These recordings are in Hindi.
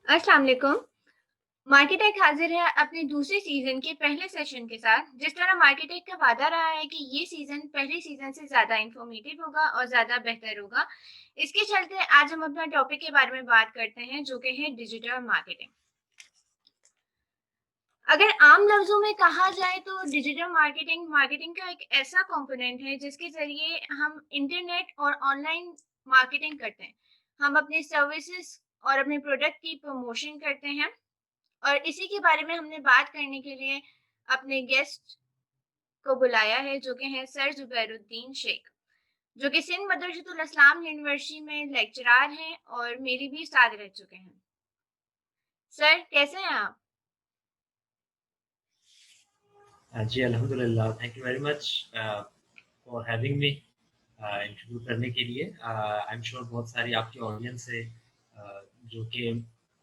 अस्सलाम वालेकुम। मार्केटेक हाजिर है अपने दूसरे सीजन के पहले सेशन के साथ। जिस तरह मार्केटेक का वादा रहा है कि ये सीजन पहले सीजन से ज़्यादा इंफॉर्मेटिव होगा और ज़्यादा बेहतर होगा, इसके चलते आज हम अपना टॉपिक के बारे में बात करते हैं जो कि है डिजिटल मार्केटिंग। अगर आम लफ्ज़ों में कहा जाए तो डिजिटल मार्केटिंग मार्केटिंग का एक ऐसा कंपोनेंट है जिसके ज़रिए हम इंटरनेट और ऑनलाइन मार्केटिंग करते हैं। हम अपने सर्विसेज और अपने प्रोडक्ट की प्रमोशन करते हैं। और इसी के बारे में हमने बात करने के लिए अपने गेस्ट को बुलाया है जो कि हैं सर जुबैरुद्दीन शेख, जो कि सिंध मदरसतुल इस्लाम यूनिवर्सिटी में लेक्चरार हैं और मेरी भी उस्ताद रह चुके हैं। सर कैसे हैं आप? जी अल्हम्दुलिल्लाह, thank you very much for having me interview करने के लिए। आई एम श्योर बहुत सारी आपकी ऑडियंस है जो कि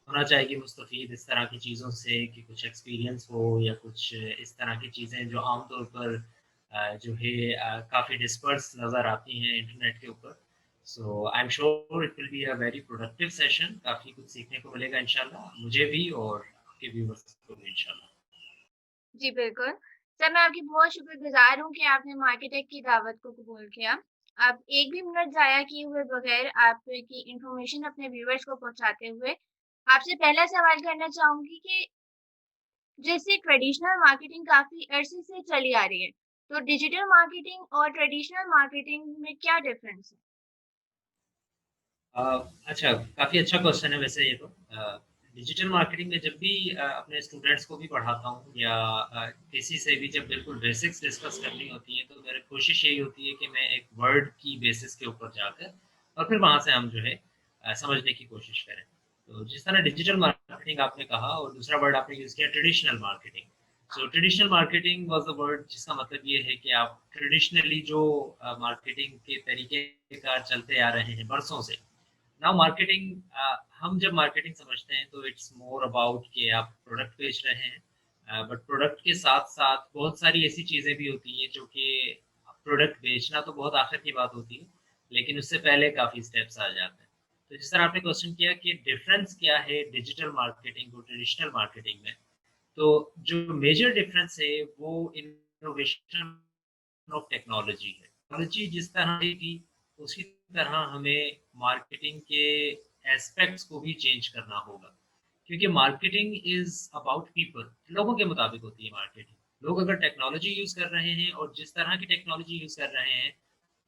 होना चाहेगी मुस्तफ़ीद इस तरह की चीज़ों से कि कुछ एक्सपीरियंस हो या कुछ इस तरह की चीज़ें जो आम तौर पर जो है काफ़ी डिस्पर्स नज़र आती हैं इंटरनेट के ऊपर। So I am sure it will be a very productive session, काफ़ी कुछ सीखने को मिलेगा इंशाल्लाह, मुझे भी और आपके व्यूअर्स को भी इंशाल्लाह। जी बिल्कुल। सर मैं आपकी बहुत शुक्रगुजार हूँ कि आपने मार्केटेक की दावत को कबूल किया। आप एक भी मिनट ज़ाया किए हुए बगैर आपकी इन्फॉर्मेशन अपने व्यूअर्स को पहुँचाते हुए, आपसे पहला सवाल करना चाहूँगी कि जैसे ट्रेडिशनल मार्केटिंग काफ़ी अरसे से चली आ रही है, तो डिजिटल मार्केटिंग और ट्रेडिशनल मार्केटिंग में क्या डिफरेंस है? अ, अच्छा, काफ़ी अच्छा क्वेश्चन है वैसे ये तो। डिजिटल मार्केटिंग में जब भी अपने स्टूडेंट्स को भी पढ़ाता हूँ या किसी से भी जब बिल्कुल बेसिक्स डिस्कस करनी होती है, तो मेरी कोशिश यही होती है कि मैं एक वर्ड की बेसिस के ऊपर जाकर और फिर वहाँ से हम जो है समझने की कोशिश करें। तो जिस तरह डिजिटल मार्केटिंग आपने कहा और दूसरा वर्ड आपने यूज़ किया traditional marketing. So traditional marketing was the word जिसका मतलब ये है कि आप ट्रेडिशनली जो मार्केटिंग के तरीके कार चलते आ रहे हैं बरसों से। नाउ मार्केटिंग, हम जब मार्केटिंग समझते हैं तो इट्स मोर अबाउट कि आप प्रोडक्ट बेच रहे हैं, बट प्रोडक्ट के साथ साथ बहुत सारी ऐसी चीज़ें भी होती हैं जो कि प्रोडक्ट बेचना तो बहुत आखिर की बात होती है, लेकिन उससे पहले काफ़ी स्टेप्स आ जाते हैं। तो जिस तरह आपने क्वेश्चन किया कि डिफरेंस क्या है डिजिटल मार्केटिंग और ट्रेडिशनल मार्केटिंग में, तो जो मेजर डिफरेंस है वो इनोवेशन ऑफ टेक्नोलॉजी है। टेक्नोलॉजी जिस तरह से थी, उसी तरह हमें मार्केटिंग के एस्पेक्ट्स को भी चेंज करना होगा। क्योंकि मार्केटिंग इज़ अबाउट पीपल, लोगों के मुताबिक होती है मार्केटिंग। लोग अगर टेक्नोलॉजी यूज़ कर रहे हैं और जिस तरह की टेक्नोलॉजी यूज़ कर रहे हैं,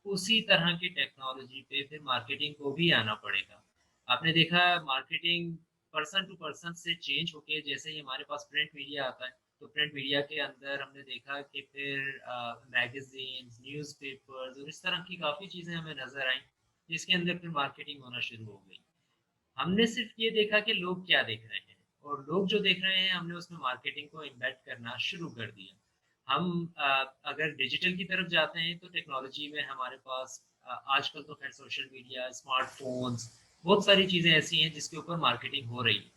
उसी तरह की टेक्नोलॉजी पे फिर मार्केटिंग को भी आना पड़ेगा। आपने देखा मार्केटिंग पर्सन टू पर्सन से चेंज होके जैसे ही हमारे पास प्रिंट मीडिया आता है, तो प्रिंट मीडिया के अंदर हमने देखा कि फिर मैगज़ीन्स, न्यूज़पेपर्स और इस तरह की काफ़ी चीज़ें हमें नज़र आईं, जिसके अंदर फिर मार्केटिंग होना शुरू हो गई। हमने सिर्फ़ ये देखा कि लोग क्या देख रहे हैं और लोग जो देख रहे हैं हमने उसमें मार्केटिंग को एम्बेड करना शुरू कर दिया। हम अगर डिजिटल की तरफ जाते हैं तो टेक्नोलॉजी में हमारे पास आजकल तो ख़ैर सोशल मीडिया, स्मार्टफ़ोन्स, बहुत सारी चीज़ें ऐसी हैं जिसके ऊपर मार्केटिंग हो रही है।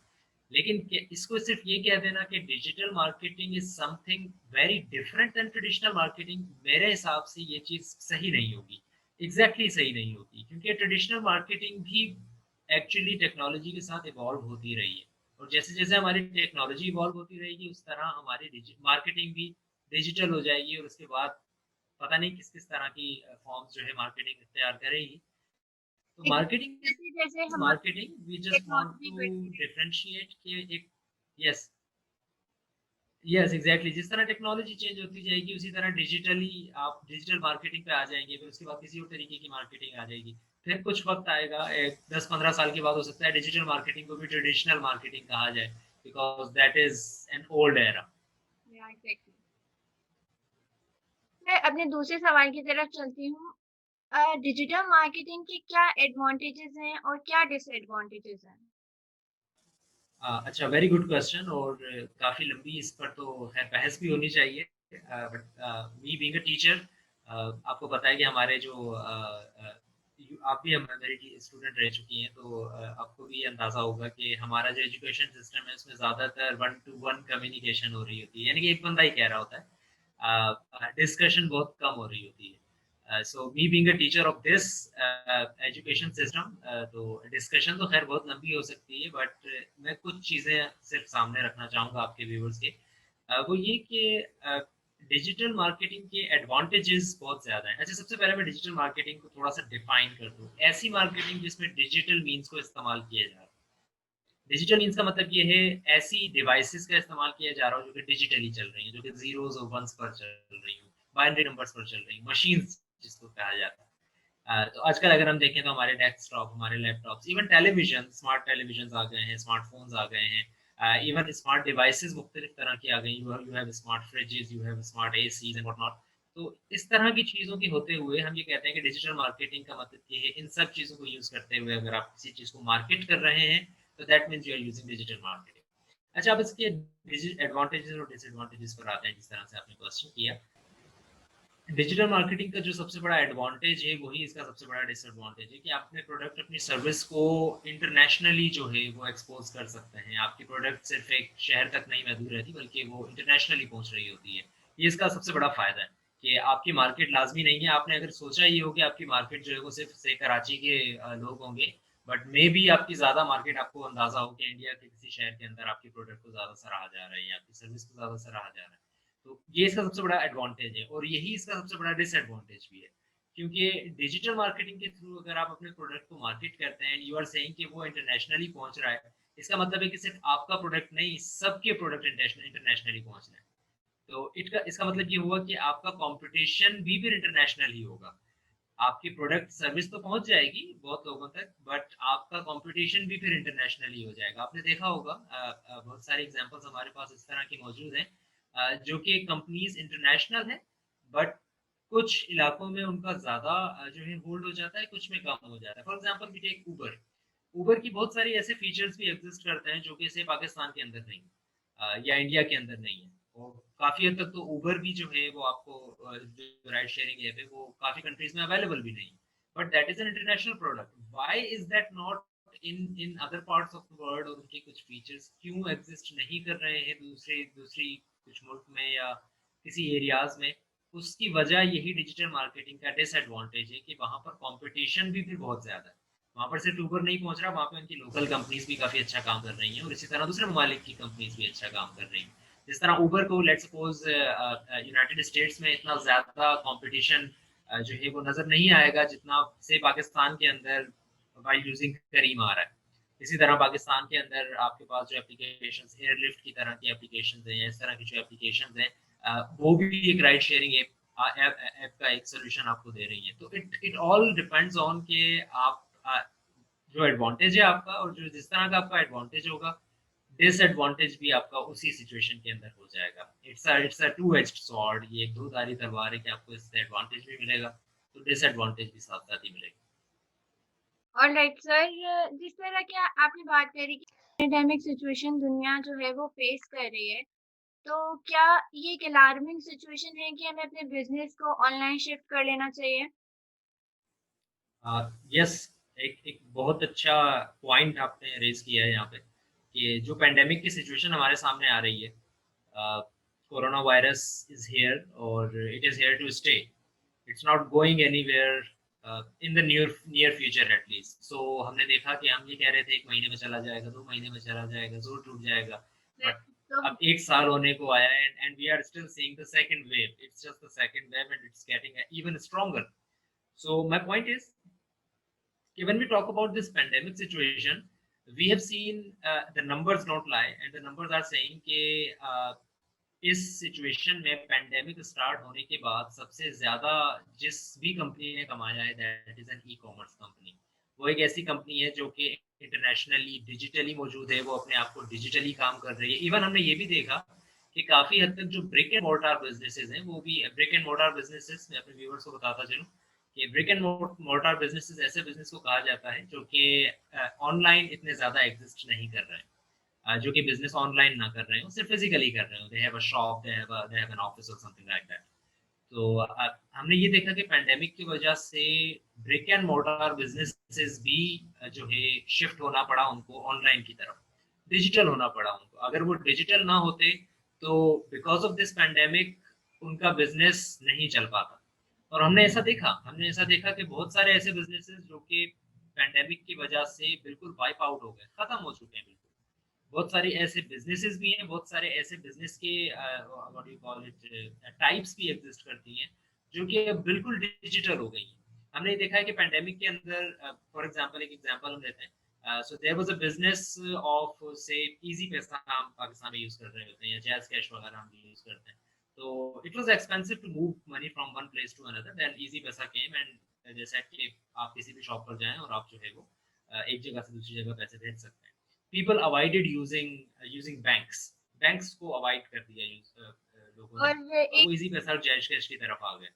लेकिन इसको सिर्फ़ ये कह देना कि digital marketing is something very different than traditional marketing, मेरे हिसाब से ये चीज़ सही नहीं होगी। एग्ज़ैक्टली सही नहीं होगी क्योंकि ट्रेडिशनल मार्केटिंग भी एक्चुअली टेक्नोलॉजी के साथ इवॉल्व होती रही है और जैसे-जैसे हमारी टेक्नोलॉजी इवॉल्व होती रहेगी उस तरह हमारी मार्केटिंग भी डिजिटल हो जाएगी और उसके बाद पता नहीं किस-किस तरह की फॉर्म्स जो है मार्केटिंग इख्तियार करेगी। तो मार्केटिंग इज़ जैसे-जैसे हम marketing, we just want technology to बढ़ती है। डिफरेंशिएट कि एक यस, यस एग्ज़ैक्टली जिस तरह टेक्नोलॉजी चेंज होती जाएगी उसी तरह डिजिटली आप डिजिटल मार्केटिंग पे आ जाएँगे, फिर उसके बाद किसी और तरीके की मार्केटिंग आ जाएगी। फिर कुछ वक़्त आएगा, एक 10-15 साल के बाद हो सकता है डिजिटल मार्केटिंग को भी ट्रेडिशनल मार्केटिंग कहा जाए, because that is an old era. या एग्ज़ैक्टली। मैं अपने दूसरे सवाल की तरफ चलती हूँ। डिजिटल मार्केटिंग के क्या एडवांटेजेस हैं और क्या डिसएडवांटेजेस हैं? अच्छा, वेरी गुड क्वेश्चन और काफ़ी लंबी इस पर तो ख़ैर बहस भी होनी चाहिए। But me being a teacher, आपको पता है कि हमारे जो आप भी हम मेरी स्टूडेंट रह चुकी हैं, तो आपको भी अंदाज़ा होगा कि हमारा जो एजुकेशन सिस्टम है उसमें ज़्यादातर वन टू वन कम्युनिकेशन हो रही होती है, यानी कि एक बंदा ही कह रहा होता है। डिस्कशन बहुत कम हो रही होती है। So me being a teacher of this education system, तो डिस्कशन तो खैर बहुत लंबी हो सकती है, बट मैं कुछ चीज़ें सिर्फ सामने रखना चाहूँगा आपके व्यूवर्स के। वो ये कि डिजिटल मार्केटिंग के एडवांटेजेस बहुत ज़्यादा हैं। अच्छा, सबसे पहले मैं डिजिटल मार्केटिंग को थोड़ा-सा डिफाइन कर दूँ। ऐसी मार्केटिंग जिसमें डिजिटल मीन्स को इस्तेमाल किया जा रहा है। डिजिटल मीन्स का मतलब ये है ऐसी डिवाइसेस का इस्तेमाल किया जा रहा हो जो कि डिजिटली चल रही हैं, जो कि ज़ीरोज़ और वन्स पर चल रही हों, बाइनरी नंबर्स पर चल रही हैं, मशीन्स जिसको कहा जाता है। तो आजकल अगर हम देखें तो हमारे डेस्कटॉप, हमारे laptops, even television, smart televisions आ गए हैं, स्मार्टफ़ोन्स आ गए हैं। इवन स्मार्ट डिवाइसेज़ मुख्तलिफ तरह की आ गई। You have smart fridges, you have smart ACs and what not. तो इस तरह की चीज़ों के होते हुए हम ये कहते हैं कि डिजिटल मार्केटिंग का मतलब ये है, इन सब चीज़ों को यूज़ करते हुए अगर आप किसी चीज़ को मार्केट कर रहे हैं, तो that means you are using digital marketing. अच्छा, अब इसके एडवांटेजेस और डिसएडवांटेजेस पर आते हैं, जिस तरह से आपने क्वेश्चन किया। डिजिटल मार्केटिंग का जो सबसे बड़ा एडवांटेज है, वही इसका सबसे बड़ा डिसएडवांटेज है कि आप अपने प्रोडक्ट, अपनी सर्विस को इंटरनेशनली जो है वो एक्सपोज कर सकते हैं। आपकी प्रोडक्ट सिर्फ एक शहर तक नहीं महदूद रहती, बल्कि वो इंटरनेशनली पहुंच रही होती है। ये इसका सबसे बड़ा फायदा है कि आपकी मार्केट लाजमी नहीं है। आपने अगर सोचा ये हो कि आपकी मार्केट जो है वो सिर्फ से कराची के लोग होंगे, बट मे बी आपकी ज़्यादा मार्केट, आपको अंदाज़ा हो कि इंडिया के किसी शहर के अंदर आपकी प्रोडक्ट को ज़्यादा सराहा जा रहा है या आपकी सर्विस को ज़्यादा सराहा जा रहा है। तो ये इसका सबसे बड़ा एडवांटेज है, और यही इसका सबसे बड़ा डिसएडवांटेज भी है। क्योंकि डिजिटल मार्केटिंग के थ्रू अगर आप अपने प्रोडक्ट को मार्केट करते हैं, यू आर सेइंग कि वो इंटरनेशनली पहुंच रहा है, इसका मतलब है कि सिर्फ आपका प्रोडक्ट नहीं, सबके प्रोडक्ट इंटरनेशनली पहुंच रहे हैं। तो इसका मतलब ये हुआ कि आपका कंपटीशन भी फिर इंटरनेशनल ही होगा। आपकी प्रोडक्ट सर्विस तो पहुंच जाएगी बहुत लोगों तक, बट आपका कंपटीशन भी फिर इंटरनेशनली हो जाएगा। आपने देखा होगा बहुत सारे एग्जांपल्स हमारे पास इस तरह के मौजूद हैं, जो कि कंपनीज इंटरनेशनल है, बट कुछ इलाकों में उनका ज़्यादा जो है होल्ड हो जाता है, कुछ में कम हो जाता है। For example we take Uber. Uber की बहुत सारी ऐसे फीचर्स भी एग्जिस्ट करते हैं जो कि सिर्फ पाकिस्तान के अंदर नहीं, या इंडिया के अंदर नहीं है। और काफ़ी हद तक तो ऊबर भी जो है वो आपको जो राइड शेयरिंग ऐप है वो काफ़ी कंट्रीज में अवेलेबल भी नहीं है। But that is an international product. Why is that not in in other parts of the world? और उनके कुछ फीचर्स क्यों एग्जिस्ट नहीं कर रहे हैं दूसरे दूसरी कुछ मुल्क में या किसी एरियाज़ में? उसकी वजह यही डिजिटल मार्केटिंग का डिसएडवांटेज है कि वहाँ पर कॉम्पिटिशन भी फिर बहुत ज़्यादा है। वहाँ पर सिर्फ ऊबर नहीं पहुँच रहा, वहाँ पे उनकी लोकल कंपनीज़ भी काफ़ी अच्छा काम कर रही हैं, और इसी तरह दूसरे ममालिक की कंपनीज़ भी अच्छा काम कर रही हैं। जिस तरह ऊबर को लेट्स सपोज़ यूनाइटेड स्टेट्स में इतना ज़्यादा कॉम्पिटिशन जो है वो नज़र नहीं आएगा, जितना से पाकिस्तान के अंदर व्हाइल यूजिंग करीम आ रहा है। इसी तरह पाकिस्तान के अंदर आपके पास जो एप्लीकेशंस, एयरलिफ्ट की तरह की एप्लीकेशंस हैं, या इस तरह की जो एप्लीकेशंस हैं, वो भी एक राइड शेयरिंग ऐप का एक सॉल्यूशन आपको दे रही है। तो it it all depends on कि आप जो एडवांटेज है आपका, और जो जिस तरह का आपका एडवांटेज होगा, डिसएडवांटेज भी आपका उसी सिचुएशन के अंदर हो जाएगा। It's a two edged sword. ये एक दो-धारी तलवार है कि आपको इससे एडवांटेज भी मिलेगा, तो डिसएडवांटेज भी साथ-साथ ही मिलेगा। ऑलराइट सर, जिस तरह की आपने बात करी कि पैंडेमिक सिचुएशन दुनिया जो है वो फेस कर रही है, तो क्या ये एक अलार्मिंग सिचुएशन है कि हमें अपने बिज़नेस को ऑनलाइन शिफ्ट कर लेना चाहिए? यस, एक एक बहुत अच्छा पॉइंट आपने रेज़ किया है यहाँ पे, कि जो पैंडेमिक की सिचुएशन हमारे सामने आ रही है, कोरोना वायरस इज़ हियर और it is here to stay. It's not going anywhere in the near future at least. सो हमने देखा कि हम ये कह रहे थे 1 महीने में चला जाएगा, 2 महीने में चला जाएगा, ज़ोर टूट जाएगा। बट तो अब 1 साल होने को आया है, and we are still seeing the second wave. It's just the second wave and it's getting even stronger. So my point is, when we talk about this pandemic situation, we have seen the numbers don't lie, and the numbers are saying कि इस सिचुएशन में पैंडेमिक स्टार्ट होने के बाद सबसे ज़्यादा जिस भी कंपनी ने कमाया है, that is an e-commerce company. वो एक ऐसी कंपनी है जो कि इंटरनेशनली डिजिटली मौजूद है, वो अपने आप को डिजिटली काम कर रही है। इवन हमने ये भी देखा कि काफ़ी हद तक जो ब्रिक एंड मोर्टार बिज़नेसेस हैं, वो भी ब्रिक एंड मोर्टार बिज़नेसेस, मैं अपने व्यूअर्स को बताता चलूँ कि ब्रिक एंड मोर्टार बिज़नेसेस ऐसे बिज़नेस को कहा जाता है जो कि ऑनलाइन इतने ज़्यादा एग्ज़िस्ट नहीं कर रहे हैं। जो कि बिज़नेस ऑनलाइन ना कर रहे हो, सिर्फ फिज़िकली कर रहे हो। They have a shop, they have an office और समथिंग लाइक दैट। तो हमने ये देखा कि पैंडेमिक की वजह से ब्रिक एंड मोर्टार बिज़नेसेस भी जो है शिफ्ट होना पड़ा उनको ऑनलाइन की तरफ, डिजिटल होना पड़ा उनको। अगर वो डिजिटल ना होते, तो बिकॉज़ ऑफ दिस पैंडेमिक उनका बिज़नेस नहीं चल पाता। और हमने ऐसा देखा कि बहुत सारे ऐसे बिजनेसेस जो कि पैंडेमिक की वजह से बिल्कुल वाइप आउट हो गए, खत्म हो चुके हैं बिल्कुल। बहुत सारे ऐसे बिजनेसेस भी हैं, बहुत सारे ऐसे बिजनेस के what you call it types भी एग्जिस्ट करती हैं जो कि अब बिल्कुल डिजिटल हो गई हैं। हमने ये देखा है कि पैंडेमिक के अंदर फॉर एग्जांपल एक एग्जांपल हम लेते हैं, so there was a business of say Easypaisa हम पाकिस्तान में यूज कर रहे होते हैं या जैज कैश वगैरह हम यूज करते हैं। तो it was expensive to move money from one place to another, then Easypaisa came and जैसे कि आप किसी भी शॉप पर जाएं और आप जो है वो एक जगह से दूसरी जगह पैसे भेज सकते हैं। पीपल अवॉइडेड यूजिंग बैंक्स को अवॉइड कर दिया लोगों ने, और और वो एक इजी पैसा और जैश कैश की तरफ आ गए।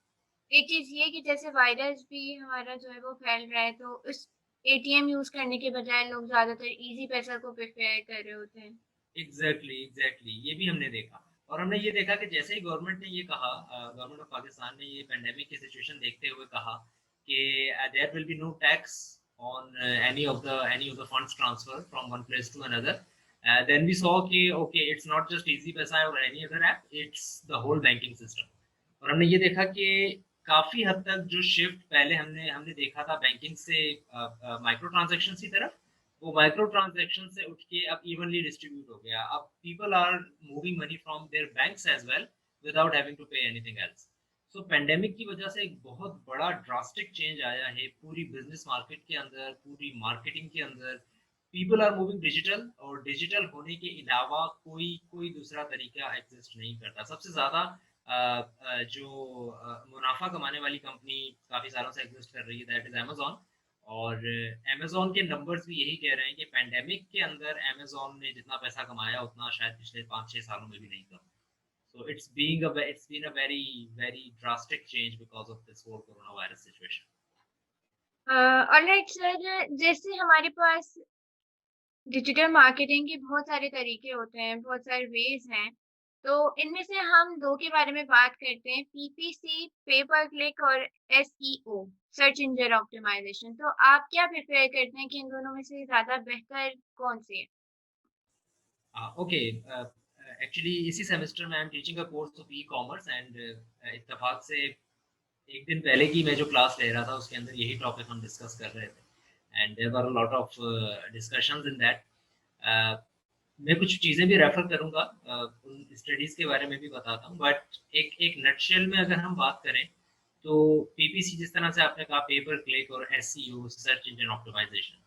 एक चीज़ ये कि जैसे वायरस भी हमारा जो है वो फैल रहा है, तो उस एटीएम यूज़ करने के बजाय लोग ज़्यादातर ईज़ी पैसा को प्रेफ़र कर रहे होते हैं। एग्जैक्टली ये भी हमने देखा। और हमने ये देखा कि जैसे ही गवर्नमेंट ने ये कहा, गवर्नमेंट ऑफ पाकिस्तान ने ये पेंडेमिक की सिचुएशन देखते हुए कहा कि there will be no tax on any of the funds transfer from one place to another, then we saw कि okay it's not just easy Paisa और any other app, it's the whole banking system. और हमने ये देखा कि काफी हद तक जो शिफ्ट पहले हमने हमने देखा था बैंकिंग से माइक्रो ट्रांजेक्शन की तरफ, वो माइक्रो ट्रांजैक्शन से उठ के अब इवनली डिस्ट्रीब्यूट हो गया। अब people are moving money from their banks as well without having to pay anything else. So pandemic की वजह से एक बहुत बड़ा ड्रास्टिक चेंज आया है पूरी बिजनेस मार्केट के अंदर, पूरी मार्केटिंग के अंदर। पीपल आर मूविंग डिजिटल, और डिजिटल होने के अलावा कोई कोई दूसरा तरीका एग्जिस्ट नहीं करता। सबसे ज्यादा जो मुनाफा कमाने वाली कंपनी काफी सालों से एग्जिस्ट कर रही है, दैट इज अमेजोन। और अमेज़न के नंबर्स भी यही कह रहे हैं कि पैंडेमिक के अंदर अमेज़न ने जितना पैसा कमाया उतना शायद पिछले 5-6 सालों में भी नहीं कमा। So it's been a very drastic change because of this whole coronavirus situation. Alright sir, जैसे हमारे पास डिजिटल मार्केटिंग के बहुत सारे तरीके होते हैं, बहुत सारे वेज़ हैं। तो इनमें से हम 2 के बारे में बात करते हैं, पीपीसी, पे पर क्लिक और एसईओ, सर्च इंजन ऑप्टिमाइज़ेशन। तो आप क्या प्रेफ़र करते हैं कि इन दोनों में से ज़्यादा बेहतर कौन-सी है? Okay, एक्चुअली इसी सेमेस्टर में I am teaching a course of e-commerce and इत्तेफाक से एक दिन पहले की मैं जो क्लास ले रहा था उसके अंदर यही टॉपिक हम डिस्कस कर रहे थे and there were a lot of discussions in that. मैं कुछ चीज़ें भी रेफर करूँगा, उन स्टडीज़ के बारे में भी बताता हूँ, बट एक एक नटशेल में अगर हम बात करें तो पीपीसी जिस तरह से आपने कहा, पे पर क्लिक, और एसईओ, सर्च इंजन ऑप्टिमाइजेशन।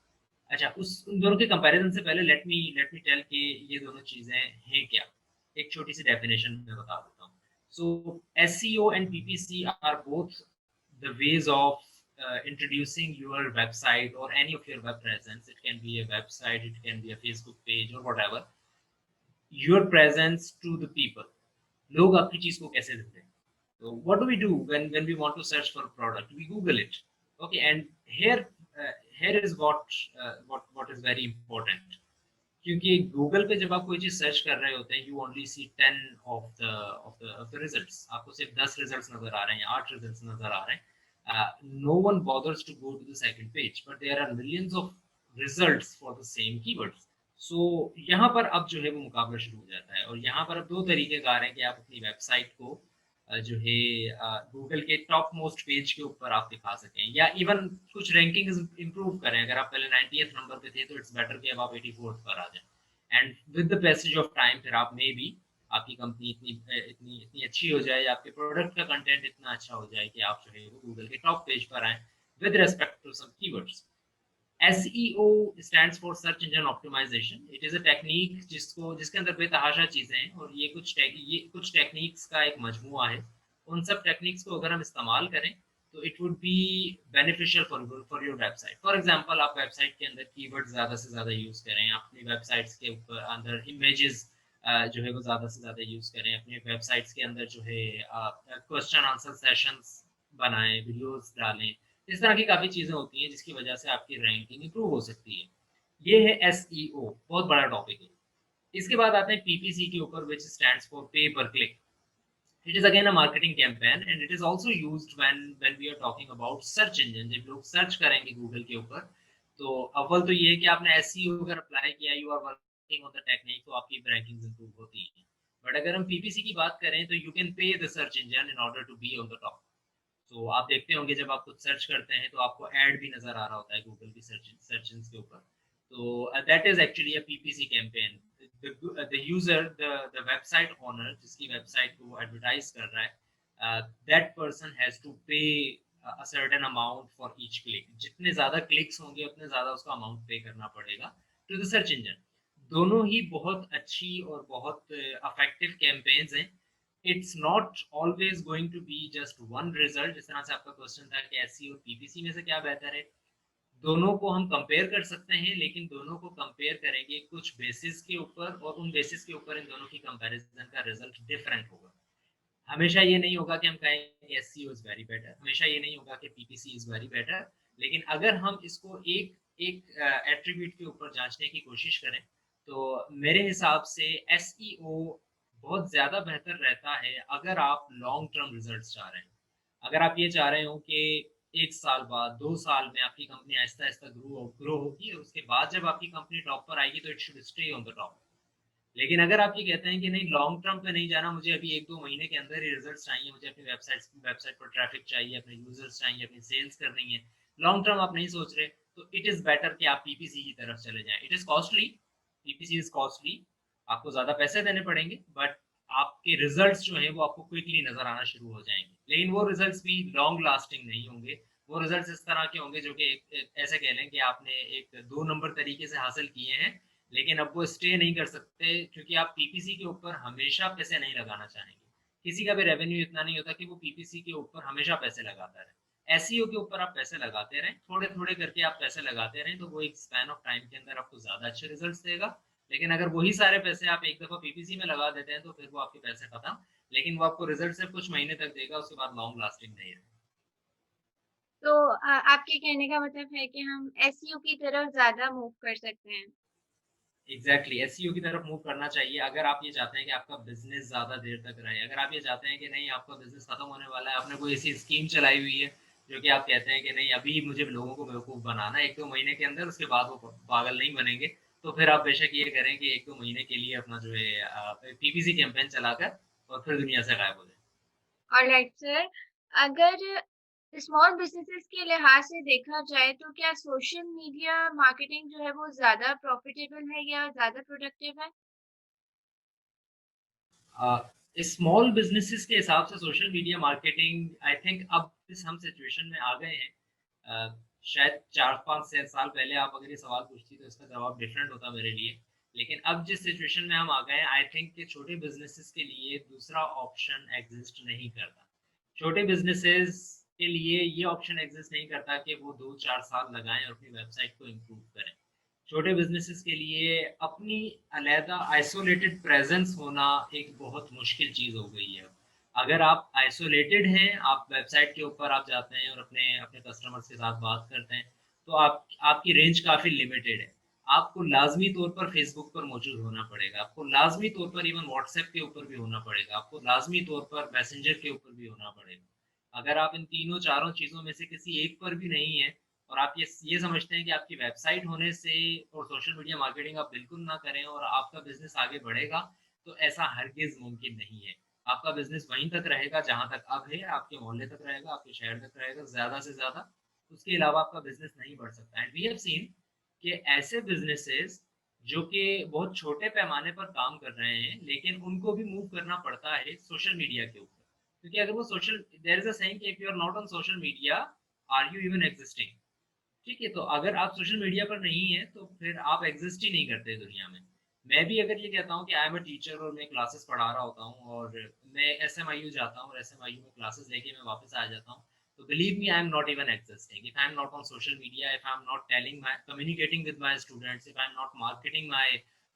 अच्छा, उस उन दोनों के कंपैरिजन से पहले लेट मी टेल कि ये दोनों चीज़ें हैं क्या? एक छोटी-सी डेफिनेशन मैं बता देता हूँ। So SEO and PPC are both the ways of introducing your website or any of your web presence. It can be a website, it can be a Facebook page or whatever. Your presence to the people. लोग आपकी चीज़ को कैसे देखते हैं? So what do we do when we want to search for a product? We Google it. Okay, and here is what is very important. क्योंकि गूगल पे जब आप कोई चीज़ सर्च कर रहे होते हैं, you only see 10 of the results. आपको सिर्फ 10 रिजल्ट्स नज़र आ रहे हैं या 8 रिजल्ट्स नज़र आ रहे हैं। No one bothers to go to the second page, but there are millions of results for the same keywords. So यहाँ पर अब जो है वो मुकाबला शुरू हो जाता है, और यहाँ पर अब 2 तरीके कार हैं कि आप अपनी वेबसाइट को जो है गूगल के टॉप मोस्ट पेज के ऊपर आप दिखा सकें, या इवन कुछ रैंकिंग्स इम्प्रूव करें। अगर आप पहले 90th नंबर पे थे तो इट्स बेटर कि अब आप 84th पर आ जाएं। And with the passage of time फिर आप मे बी आपकी कंपनी इतनी इतनी अच्छी हो जाए, आपके प्रोडक्ट का कंटेंट इतना अच्छा हो जाए कि आप जो है वो गूगल के टॉप पेज पर आए with respect to some keywords. SEO stands for Search Engine Optimization. It is a technique जिसके अंदर बेतहाशा चीज़ें हैं, और ये कुछ टेक्निक्स का एक मजमुआ है। उन सब टेक्निक्स को अगर हम इस्तेमाल करें तो it would be beneficial for your website. For example, आप वेबसाइट के अंदर कीवर्ड ज़्यादा से ज़्यादा यूज़ करें, अपनी वेबसाइट्स के ऊपर अंदर इमेजेस जो है वो ज़्यादा से ज़्यादा यूज़ करें, अपनी वेबसाइट्स के अंदर जो है क्वेश्चन आंसर सेशंस बनाएं, वीडियोस डालें। इस तरह की काफ़ी चीज़ें होती हैं जिसकी वजह से आपकी रैंकिंग इंप्रूव हो सकती है। ये है एसईओ, बहुत बड़ा टॉपिक है। इसके बाद आते हैं पीपीसी के ऊपर, which stands for pay per click. It is again a marketing campaign and it is also used when we are talking about search engine. जब लोग सर्च करेंगे गूगल के ऊपर, तो अव्वल तो ये है कि आपने एसईओ अगर अप्लाई किया, you are working on the technique, तो आपकी रैंकिंग्स इंप्रूव होती हैं। बट अगर हम पीपीसी की बात करें तो you can pay the search engine in order to be on the top. तो आप देखते होंगे जब आप कुछ सर्च करते हैं तो आपको ऐड भी नज़र आ रहा होता है गूगल की सर्च इंजिन के ऊपर। तो that is actually a PPC campaign. The user the website owner जिसकी वेबसाइट को वो एडवर्टाइज़ कर रहा है, दैट पर्सन हैज़ टू पे a certain amount for each click. जितने ज़्यादा क्लिक्स होंगे उतने ज़्यादा उसको अमाउंट पे करना पड़ेगा टू द सर्च इंजन। दोनों ही बहुत अच्छी और बहुत इफेक्टिव कैंपेन्स हैं। It's not always going to be just one result. जिस तरह से आपका क्वेश्चन था कि एसईओ और पीपीसी में से क्या बेहतर है, दोनों को हम कंपेयर कर सकते हैं, लेकिन दोनों को कंपेयर करेंगे कुछ बेसिस के ऊपर, और उन बेसिस के ऊपर इन दोनों की कंपैरिजन का रिजल्ट डिफरेंट होगा। हमेशा ये नहीं होगा कि हम कहें कि एसईओ इज वेरी बेटर, हमेशा ये नहीं होगा कि पीपीसी इज वेरी बेटर। लेकिन अगर हम इसको एक एक एट्रीब्यूट के ऊपर जांचने की कोशिश करें, तो मेरे हिसाब से एसईओ बहुत ज़्यादा बेहतर रहता है अगर आप लॉन्ग टर्म रिजल्ट्स चाह रहे हैं। अगर आप ये चाह रहे हो कि 1 साल बाद, 2 साल में आपकी कंपनी आहिस्ता-आहिस्ता ग्रो होगी और उसके बाद जब आपकी कंपनी टॉप पर आएगी तो it should stay on the top. लेकिन अगर आप ये कहते हैं कि नहीं, लॉन्ग टर्म पे नहीं जाना, मुझे अभी 1-2 महीने के अंदर ही रिजल्ट्स चाहिए, मुझे अपनी वेबसाइट पर ट्रैफिक चाहिए, अपने यूज़र्स चाहिए, अपनी सेल्स करनी है, लॉन्ग टर्म आप नहीं सोच रहे, तो इट इज़ बेटर कि आप पीपीसी की तरफ चले जाएँ। It is costly, PPC is costly, आपको ज़्यादा पैसे देने पड़ेंगे, बट आपके रिजल्ट्स जो हैं वो आपको क्विकली नज़र आना शुरू हो जाएँगे। लेकिन वो रिजल्ट्स भी लॉन्ग लास्टिंग नहीं होंगे। वो रिजल्ट्स इस तरह के होंगे जो कि एक एक ऐसे कह लें कि आपने एक 2 नंबर तरीके से हासिल किए हैं, लेकिन अब वो स्टे नहीं कर सकते, क्योंकि आप पीपीसी के ऊपर हमेशा पैसे नहीं लगाना चाहेंगे। किसी का भी रेवेन्यू इतना नहीं होता कि वो पीपीसी के ऊपर हमेशा पैसे लगाता रहे। एसईओ के ऊपर आप पैसे लगाते रहें, थोड़े-थोड़े करके आप पैसे लगाते रहें, तो वो एक स्पैन ऑफ टाइम के अंदर आपको ज़्यादा अच्छे रिजल्ट्स देगा। लेकिन अगर वही सारे पैसे आप एक दफ़ा पीपीसी में लगा देते हैं, तो फिर वो आपके पैसे खत्म, लेकिन वो आपको रिजल्ट सिर्फ़ कुछ महीने तक देगा, उसके बाद लॉन्ग लास्टिंग नहीं रहेगा। तो आपके कहने का मतलब है कि हम एसईओ की तरफ ज़्यादा मूव कर सकते हैं। एग्ज़ैक्टली, एसईओ की तरफ मूव करना चाहिए अगर आप ये चाहते हैं कि आपका बिज़नेस ज़्यादा देर तक रहे। अगर आप ये चाहते हैं कि नहीं, आपका बिज़नेस खत्म होने वाला है, आपने कोई ऐसी स्कीम चलाई हुई है, जो कि आप कहते हैं कि नहीं, अभी मुझे लोगों को बेवकूफ़ बनाना है 1-2 महीने के अंदर, उसके बाद वो पागल नहीं बनेंगे, तो फिर आप बेशक ये करें कि 1-2 महीने के लिए अपना जो है पीपीसी कैंपेन चलाकर और फिर दुनिया से गायब हो जाएँ। ऑलराइट सर, अगर स्मॉल बिज़नेसेस के लिहाज से देखा जाए तो क्या सोशल मीडिया मार्केटिंग जो है वो ज़्यादा प्रॉफ़िटेबल है या ज़्यादा प्रोडक्टिव है? स्मॉल बिज़नेसेस के हिसाब से social media marketing, I think अब इस हम सिचुएशन में आ गए हैं। शायद 4-5 से साल पहले आप अगर ये सवाल पूछती तो इसका जवाब डिफरेंट होता मेरे लिए। लेकिन अब जिस सिचुएशन में हम आ गए हैं, आई थिंक कि छोटे बिज़नेसेस के लिए दूसरा ऑप्शन एग्ज़िस्ट नहीं करता। छोटे बिज़नेसेस के लिए ये ऑप्शन एग्ज़िस्ट नहीं करता कि वो 2-4 साल लगाएँ और अपनी वेबसाइट को इम्प्रूव करें। छोटे बिज़नेसेस के लिए अपनी अलहदा आइसोलेटेड प्रेज़ेंस होना एक बहुत मुश्किल चीज़ हो गई है। अगर आप आइसोलेटेड हैं, आप वेबसाइट के ऊपर आप जाते हैं और अपने अपने कस्टमर्स के साथ बात करते हैं, तो आपकी रेंज काफ़ी लिमिटेड है। आपको लाज़मी तौर पर फ़ेसबुक पर मौजूद होना पड़ेगा, आपको लाज़मी तौर पर इवन व्हाट्सएप के ऊपर भी होना पड़ेगा, आपको लाज़मी तौर पर मैसेंजर के ऊपर भी होना पड़ेगा। अगर आप इन तीनों चारों चीज़ों में से किसी एक पर भी नहीं हैं, और आप ये समझते हैं कि आपकी वेबसाइट होने से और सोशल मीडिया मार्केटिंग आप बिल्कुल ना करें और आपका बिज़नेस आगे बढ़ेगा, तो ऐसा हरगिज़ मुमकिन नहीं है। आपका बिज़नेस वहीं तक रहेगा जहाँ तक अब है, आपके मोहल्ले तक रहेगा, आपके शहर तक रहेगा, ज़्यादा से ज़्यादा। उसके अलावा आपका बिज़नेस नहीं बढ़ सकता। एंड वी हैव सीन कि ऐसे बिज़नेसेस जो कि बहुत छोटे पैमाने पर काम कर रहे हैं, लेकिन उनको भी मूव करना पड़ता है सोशल मीडिया के ऊपर। क्योंकि अगर वो social there is a saying कि if you are not on social media, are you even existing? ठीक है, तो अगर आप सोशल मीडिया पर नहीं हैं, तो फिर आप एग्ज़िस्ट ही नहीं करते दुनिया में। मैं भी अगर ये कहता हूँ कि आई एम अ टीचर और मैं क्लासेस पढ़ा रहा होता हूँ और मैं एसएमआईयू जाता हूँ और एसएमआईयू में क्लासेस लेके मैं वापस आ जाता हूँ, तो believe me, I am not even existing. If I am not on social media, if I am not telling my communicating with my students, if I am not marketing my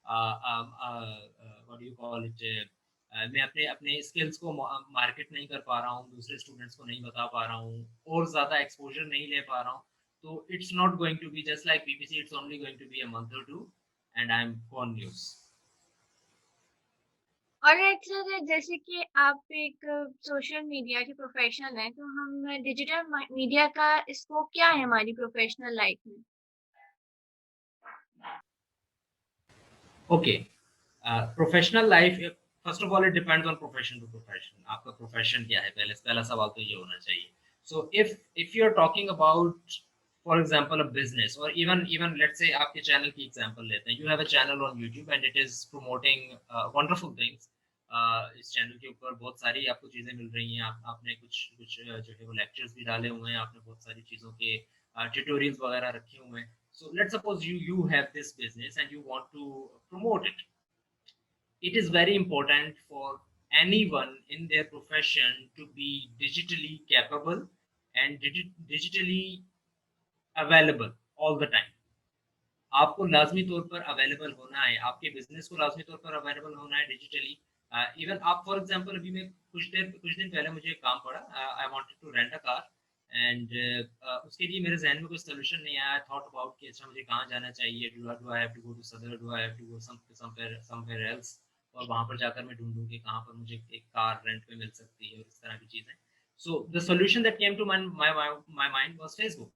what do you call it, मैं अपने अपने स्किल्स को मार्केट नहीं कर पा रहा हूँ, दूसरे स्टूडेंट्स को नहीं बता पा रहा हूँ और ज़्यादा एक्सपोज़र नहीं ले पा रहा हूँ, so it's not going to be just like PPC, it's only going to be a month or two and I'm gone news. Alright sir, जैसे कि आप एक सोशल मीडिया के प्रोफ़ेशनल हैं, तो हम डिजिटल मीडिया का स्कोप क्या है हमारी प्रोफ़ेशनल लाइफ़ में? Okay, professional life, first of all it depends on profession to profession. आपका प्रोफेशन क्या है, पहला सवाल तो ये होना चाहिए। So if you're talking about, for example, a business, or even let's say आपके चैनल की एग्जांपल लेते हैं, you have a channel on YouTube and it is promoting wonderful things. इस चैनल के ऊपर बहुत सारी आपको चीजें मिल रही हैं, आपने कुछ कुछ जो है वो लेक्चर्स भी डाले हुए हैं, आपने बहुत सारी चीजों के ट्यूटोरियल्स वगैरह रखे हुए हैं. So let's suppose you have this business and you want to promote it. It is very important for anyone in their profession to be digitally capable and digitally available all the time. आपको लाजमी तौर पर अवेलेबल होना है, आपके बिजनेस को लाजमी तौर पर अवेलेबल होना है डिजिटली. इवन आप फॉर एग्जांपल, अभी मैं कुछ दिन पहले मुझे एक काम पड़ा, I wanted to rent a car and उसके लिए मेरे जहन में कोई सोल्यूशन नहीं आया. थॉट अबाउट कि अच्छा मुझे कहाँ जाना चाहिए, do I have to go to Sadar, do I have to go somewhere else, और वहां पर जाकर मैं ढूंढूं कि कहाँ पर मुझे एक कार रेंट पे मिल सकती है और इस तरह की चीजें. So the solution that came to my mind was Facebook.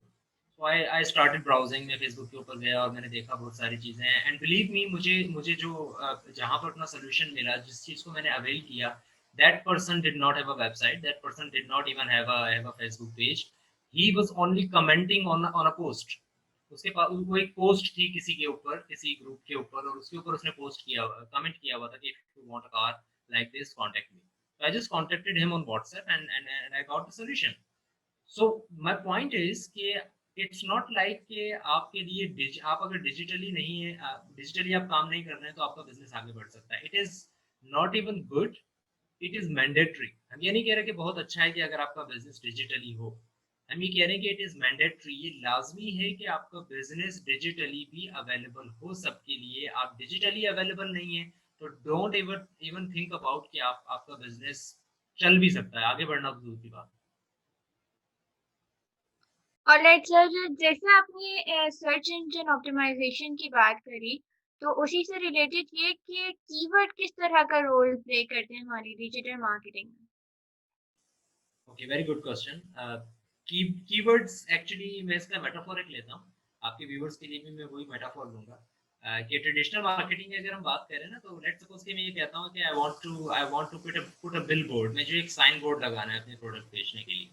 So I started browsing, मैं फेसबुक के ऊपर गया और मैंने देखा बहुत सारी चीज़ें हैं. एंड बिलीव मी, मुझे जो जहाँ पर अपना सोल्यूशन मिला, जिस चीज़ को मैंने अवेल किया, that person did not have a website, that person did not even have a Facebook page. He was only commenting on a post. उसके पास वो एक पोस्ट थी किसी के ऊपर, किसी ग्रुप के ऊपर, और उसके ऊपर उसने पोस्ट किया, कमेंट किया हुआ था कि if you want a car like this, contact me. So I just contacted him on WhatsApp and I got the solution. So my point is कि इट्स नॉट लाइक कि आपके लिए आप अगर डिजिटली नहीं है, डिजिटली आप काम नहीं कर रहे हैं तो आपका बिजनेस आगे बढ़ सकता है. It is not even good, it is mandatory. हम ये नहीं कह रहे कि बहुत अच्छा है कि अगर आपका बिजनेस डिजिटली हो, हम ये कह रहे हैं कि इट इज मैंडेटरी. ये लाजमी है कि आपका बिजनेस डिजिटली भी अवेलेबल हो सबके लिए. आप डिजिटली अवेलेबल नहीं है तो डोंट इवन थिंक अबाउट कि आपका बिजनेस चल भी सकता है, आगे बढ़ना तो दूर की बात. और लाइक सर, जैसे आपने सर्च इंजन ऑप्टिमाइजेशन की बात करी, तो उसी से रिलेटेड ये कि कीवर्ड किस तरह का रोल प्ले करते हैं हमारी डिजिटल मार्केटिंग में? Okay, very good question. Keywords actually मैं इसका मेटाफोर एक लेता हूँ, आपके व्यूअर्स के लिए भी मैं वही मेटाफोर दूंगा. कि ट्रेडिशनल मार्केटिंग की अगर हम बात करें ना, तो लेट्स सपोज कि मैं ये कहता हूँ कि I want to put a billboard, मुझे एक साइन बोर्ड लगाना है अपने प्रोडक्ट बेचने के लिए.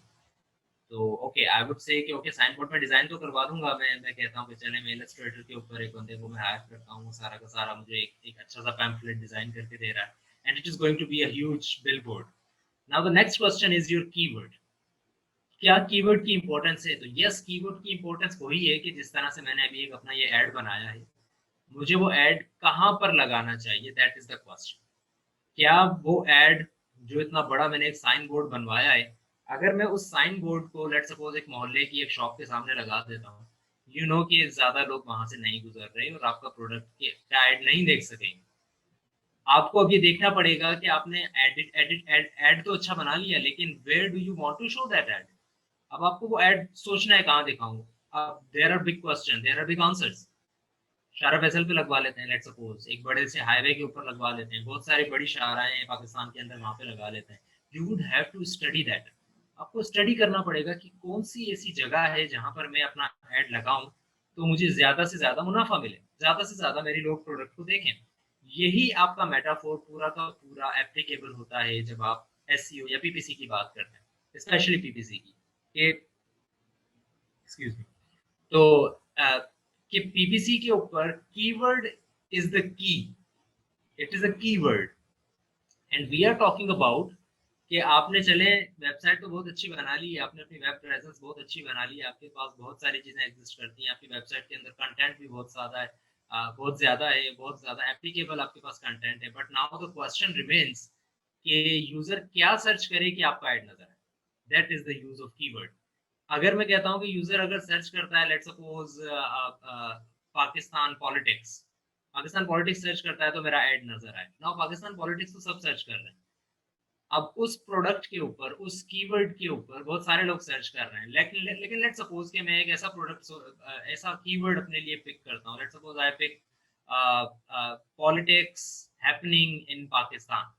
तो ओके, आई वुड से कि ओके, साइन बोर्ड में डिजाइन तो करवा दूंगा. मैं कहता हूँ कि चले मैं इलस्ट्रेटर के ऊपर एक बंदे को मैं हायर करता हूँ, सारा का सारा मुझे एक अच्छा सा पैम्फलेट डिजाइन करके दे रहा है, and it is going to be a huge billboard. Now the next question is your keyword. क्या कीवर्ड की इंपॉर्टेंस है? तो यस, कीवर्ड की इंपॉर्टेंस वही है कि जिस तरह से मैंने अभी एक अपना ये ऐड बनाया है, मुझे वो ऐड कहाँ पर लगाना चाहिए, दैट इज द क्वेश्चन. क्या वो ऐड जो इतना बड़ा मैंने एक साइन बोर्ड बनवाया है, अगर मैं उस साइन बोर्ड को लेट सपोज एक मोहल्ले की एक शॉप के सामने लगा देता हूँ, यू नो कि ज्यादा लोग वहां से नहीं गुजर रहे और आपका प्रोडक्ट का ऐड नहीं देख सकेंगे. आपको अब ये देखना पड़ेगा कि आपने एड तो अच्छा बना लिया, लेकिन where do you want to show that ad. अब आपको वो ऐड सोचना है कहाँ दिखाऊं. अब there are big question, there are big answers. Shara Faisal पे लगवा लेते हैं, लेट्स सपोज एक बड़े से हाईवे के ऊपर लगवा लेते हैं, बहुत सारी बड़ी शाहराएं हैं पाकिस्तान के अंदर, वहां पे लगा लेते हैं. You would have to study that. आपको स्टडी करना पड़ेगा कि कौन सी ऐसी जगह है जहां पर मैं अपना ऐड लगाऊं तो मुझे ज्यादा से ज्यादा मुनाफा मिले, ज्यादा से ज्यादा मेरे लोग प्रोडक्ट को देखें. यही आपका मेटाफोर पूरा का पूरा एप्लीकेबल होता है जब आप एसईओ या पीपीसी की बात करते हैं, स्पेशली पीपीसी की. Excuse me. तो कि पीपीसी के ऊपर keyword is the key, it is a keyword. And we are talking about कि आपने चले वेबसाइट तो बहुत अच्छी बना ली है, आपने अपनी वेब प्रेजेंस बहुत अच्छी बना ली है, आपके पास बहुत सारी चीजें एग्जिस्ट करती हैं, आपकी वेबसाइट के अंदर कंटेंट भी बहुत ज्यादा है, बहुत ज्यादा एप्लीकेबल आपके पास कंटेंट है. But now the question remains कि यूजर क्या सर्च करे कि आपका ऐड नजर आए. That is the use of keyword. अगर मैं कहता हूँ कि यूजर अगर सर्च करता है, let's suppose Pakistan politics, Pakistan politics search करता है तो मेरा ऐड नजर आए. नाउ पाकिस्तान पॉलिटिक्स तो सब सर्च कर रहे हैं, अब उस प्रोडक्ट के ऊपर, उस कीवर्ड के ऊपर बहुत सारे लोग सर्च कर रहे हैं, लेकिन लेट्स सपोज कि मैं एक ऐसा प्रोडक्ट, ऐसा कीवर्ड अपने लिए पिक करता हूँ. Let's suppose I pick politics happening in Pakistan.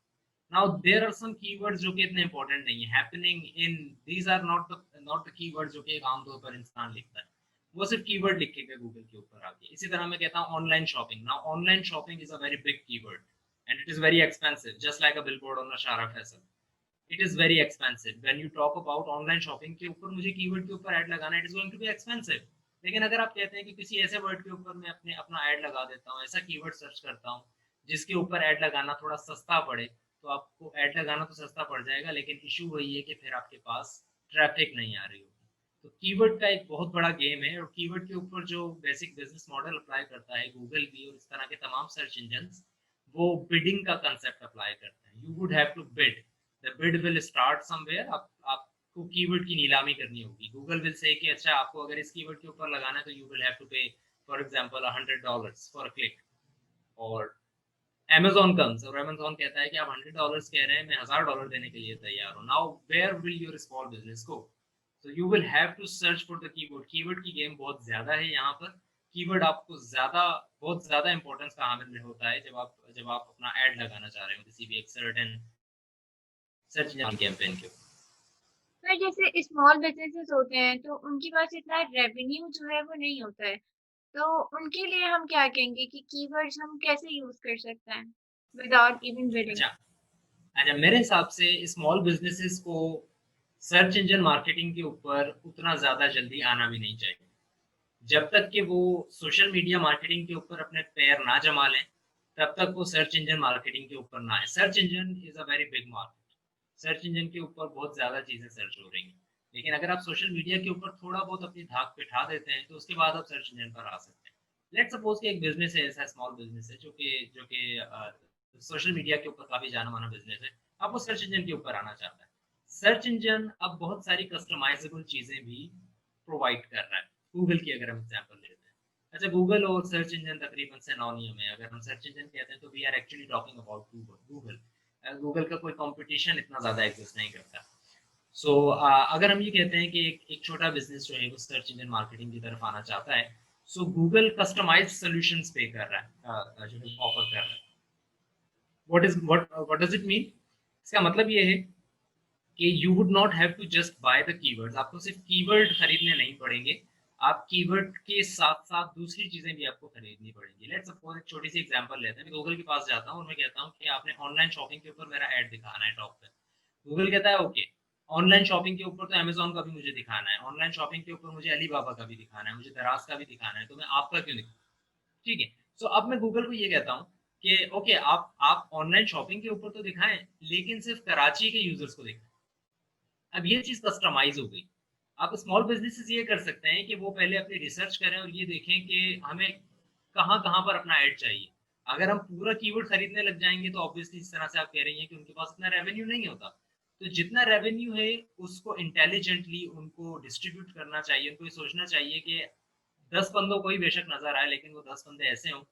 Now there are some keywords जो कि इतने इंपॉर्टेंट नहीं है. Happening in, these are not the keyword जो कि एक आमतौर पर इंसान लिखता है, वो सिर्फ कीवर्ड लिखेगा गूगल के ऊपर आके. इसी तरह मैं कहता हूँ online shopping. Now online shopping is a very big keyword and it is very expensive, just like a billboard on a Shara Faisal. It is very expensive. When you talk about online shopping के ऊपर मुझे कीवर्ड के ऊपर ऐड लगाना, it is going to be expensive. लेकिन अगर आप कहते हैं कि किसी ऐसे वर्ड के ऊपर मैं अपना ऐड लगा देता हूँ, ऐसा कीवर्ड सर्च करता हूँ जिसके ऊपर ऐड लगाना थोड़ा सस्ता पड़े, तो आपको ऐड लगाना तो सस्ता पड़ जाएगा, लेकिन इश्यू वही है कि फिर आपके पास ट्रैफिक नहीं आ रही होगी। तो कीवर्ड का एक बहुत बड़ा गेम है, और कीवर्ड के ऊपर जो बेसिक बिजनेस मॉडल अप्लाई करता है गूगल भी और इस तरह के तमाम सर्च इंजन्स, वो बिडिंग का कंसेप्ट अप्लाई करते हैं। You would have to bid, the bid will start somewhere. आपको कीवर्ड की नीलामी करनी होगी। गूगल विल से कि अच्छा आपको अगर इस कीवर्ड के ऊपर लगाना है तो यू विल हैव टू पे for example $100 for a click. और अमेज़न कम्स और अमेज़न कहता है कि आप $100 कह रहे हैं, मैं $1000 देने के लिए तैयार हूँ। Now where will your small business go? So you will have to search for the keyword. Keyword की गेम बहुत ज़्यादा है यहाँ पर। कीवर्ड आपको बहुत ज़्यादा इम्पोर्टेंस का हामिल होता है जब आप अपना ऐड लगाना चाह रहे हो किसी भी एक सर्टेन सर्च इंजन कैंपेन के ऊपर। पर जैसे स्मॉल बिज़नेसेस होते हैं, तो उनके पास इतना रेवेन्यू जो है वो नहीं होता है। तो उनके लिए हम क्या कहेंगे कि कीवर्ड्स हम कैसे यूज़ कर सकते हैं विदाउट इवन बिडिंग? अच्छा, अच्छा मेरे हिसाब से स्मॉल बिज़नेसेस को सर्च इंजन मार्केटिंग के ऊपर उतना ज़्यादा जल्दी आना भी नहीं चाहिए। जब तक कि वो सोशल मीडिया मार्केटिंग के ऊपर अपने पैर ना जमा लें, तब तक वो सर्च इंजन मार्केटिंग के ऊपर ना आए। Search engine is a very big market. Search engine के ऊपर बहुत ज़्यादा चीज़ें सर्च हो रही हैं। लेकिन अगर आप सोशल मीडिया के ऊपर थोड़ा बहुत अपनी धाक बिठा देते हैं, तो उसके बाद आप सर्च इंजन पर आ सकते हैं। लेट्स सपोज़ कि एक बिज़नेस है, ऐसा स्मॉल बिज़नेस है जो कि सोशल मीडिया के ऊपर काफ़ी जाना-माना बिज़नेस है। अब वो सर्च इंजन के ऊपर आना चाहता है। सर्च इंजन अब बहुत सारी कस्टमाइज़ेबल चीज़ें भी प्रोवाइड कर रहा है। गूगल की अगर हम एग्ज़ाम्पल लेते हैं। अच्छा, गूगल और सर्च इंजन तकरीबन सिनोनिम है। अगर हम सर्च इंजन कहते हैं तो we are actually talking about Google. Google का कोई कॉम्पिटिशन इतना ज़्यादा एग्ज़िस्ट नहीं करता। सो अगर हम ये कहते हैं कि एक छोटा बिज़नेस जो है वो सर्च इंजन मार्केटिंग की तरफ आना चाहता है, सो गूगल कस्टमाइज्ड सॉल्यूशंस पे कर रहा है, जो है ऑफ़र कर रहा है। What does it mean? इसका मतलब ये है कि you would not have to just buy the keywords. आपको सिर्फ कीवर्ड खरीदने नहीं पड़ेंगे, आप कीवर्ड के साथ साथ दूसरी चीजें भी आपको खरीदनी पड़ेंगी। लेट्स सपोज एक छोटी सी एग्जांपल लेते हैं। मैं गूगल के पास जाता हूँ और मैं कहता हूँ कि आपने ऑनलाइन शॉपिंग के ऊपर मेरा ऐड दिखाना है टॉप पे। गूगल कहता है ओके, ऑनलाइन शॉपिंग के ऊपर तो अमेजोन का भी मुझे दिखाना है, ऑनलाइन शॉपिंग के ऊपर मुझे अलीबाबा का भी दिखाना है, मुझे दराज का भी दिखाना है, तो मैं आपका क्यों दिखाऊं? ठीक है। सो अब मैं गूगल को ये कहता हूँ कि ओके, आप ऑनलाइन शॉपिंग के ऊपर तो दिखाएं, लेकिन सिर्फ कराची के यूजर्स को दिखाएं। अब ये चीज़ कस्टमाइज़ हो गई। आप स्मॉल बिज़नेसेस ये कर सकते हैं कि वो पहले अपनी रिसर्च करें और ये देखें कि हमें कहाँ-कहाँ पर अपना ऐड चाहिए। अगर हम पूरा कीवर्ड खरीदने लग जाएँगे तो ऑब्वियसली जिस तरह से आप कह रही हैं कि उनके पास इतना रेवेन्यू नहीं होता। तो जितना रेवेन्यू है उसको इंटेलिजेंटली उनको डिस्ट्रीब्यूट करना चाहिए। उनको ये सोचना चाहिए कि 10 बंदों को ही बेशक नज़र आए, लेकिन वो 10 बंदे ऐसे हों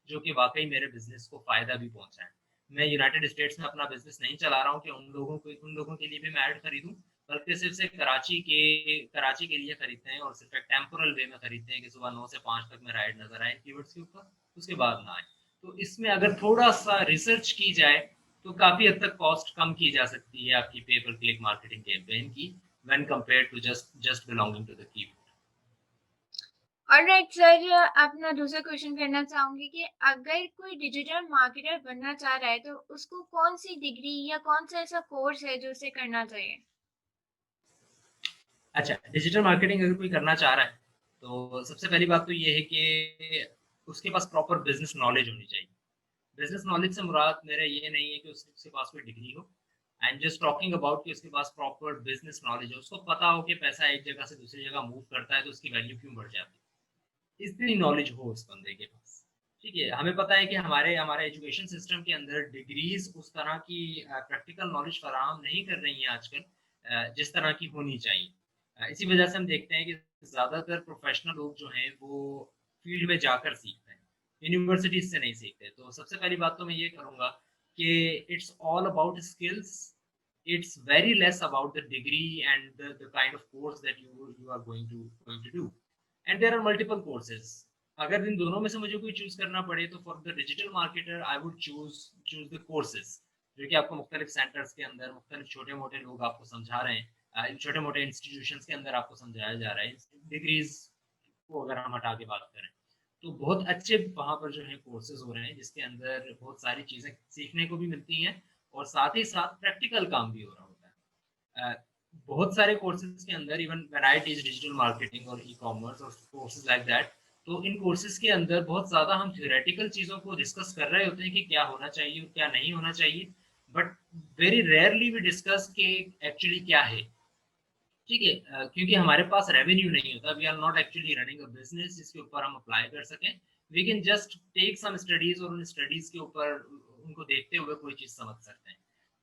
जो कि वाक़ई मेरे बिज़नेस को फ़ायदा भी पहुँचाएँ। मैं यूनाइटेड स्टेट्स में अपना बिज़नेस नहीं चला रहा हूँ कि उन लोगों के लिए भी मैं ऐड खरीदूँ, बल्कि सिर्फ़ से कराची के लिए खरीदते हैं और सिर्फ़ एक टेम्पोरल वे में खरीदते हैं कि सुबह 9 से 5 तक मेरा ऐड नज़र आए कीवर्ड्स के ऊपर, उसके बाद ना आए। तो इसमें अगर थोड़ा-सा रिसर्च की जाए, तो काफ़ी हद तक कॉस्ट कम की जा सकती है आपकी pay per click marketing campaign की, when compared to just belonging to the keyword. Alright sir, अपना दूसरा क्वेश्चन करना चाहूँगी कि अगर कोई डिजिटल मार्केटर बनना चाह रहा है, तो उसको कौन-सी डिग्री या कौन-सा ऐसा कोर्स है जो उसे करना चाहिए? अच्छा, डिजिटल मार्केटिंग अगर कोई करना चाह रहा है, तो सबसे पहली बात तो ये है कि उसके पास प्रॉपर बिज़नेस नॉलेज होनी चाहिए। बिज़नेस नॉलेज से मुराद मेरा ये नहीं है कि उसके पास कोई डिग्री हो। I am just talking about कि उसके पास प्रॉपर बिज़नेस नॉलेज हो। उसको पता हो कि पैसा एक जगह से दूसरी जगह मूव करता है, तो उसकी वैल्यू क्यों बढ़ जाती है। इतनी नॉलेज हो उस बंदे के पास। ठीक है, हमें पता है कि हमारे हमारे एजुकेशन सिस्टम के अंदर डिग्रीज़ उस तरह की प्रैक्टिकल नॉलेज फराहम नहीं कर रही हैं आजकल, जिस तरह की होनी चाहिए। इसी वजह से हम देखते हैं कि ज़्यादातर प्रोफ़ेशनल लोग जो हैं वो फ़ील्ड में जाकर सीखते हैं, यूनिवर्सिटीज़ से नहीं सीखते। तो सबसे पहली बात तो मैं ये करूँगा कि it's all about skills, it's very less about the degree and the kind of course that you are going to do. And there are multiple courses. अगर इन दोनों में से मुझे कोई चूज़ करना पड़े, तो for the digital marketer I would choose the courses, जो कि आपको मुख्तलिफ सेंटर्स के अंदर मुख्तलिफ छोटे-मोटे लोग आपको समझा रहे हैं। छोटे-मोटे इंस्टीट्यूशंस के अंदर आपको समझाया जा रहा है। डिग्रीज़ को अगर हम हटा के बात करें, तो बहुत अच्छे वहाँ पर जो है कोर्सेज़ हो रहे हैं, जिसके अंदर बहुत सारी चीज़ें सीखने को भी मिलती हैं और साथ ही साथ प्रैक्टिकल काम भी हो रहा होता है। बहुत सारे कोर्सेज के अंदर even when I teach digital marketing और ई-कॉमर्स और कोर्सेज लाइक दैट, तो इन कोर्सेज के अंदर बहुत ज़्यादा हम थ्योरेटिकल चीज़ों को डिस्कस कर रहे होते हैं कि क्या होना चाहिए और क्या नहीं होना चाहिए, but very rarely we discuss कि एक्चुअली क्या है। ठीक है, क्योंकि हमारे पास रेवेन्यू नहीं होता, we are not actually running a business जिसके ऊपर हम अप्लाई कर सकें। We can just take some studies और उन स्टडीज के ऊपर उनको देखते हुए कोई चीज समझ सकते हैं।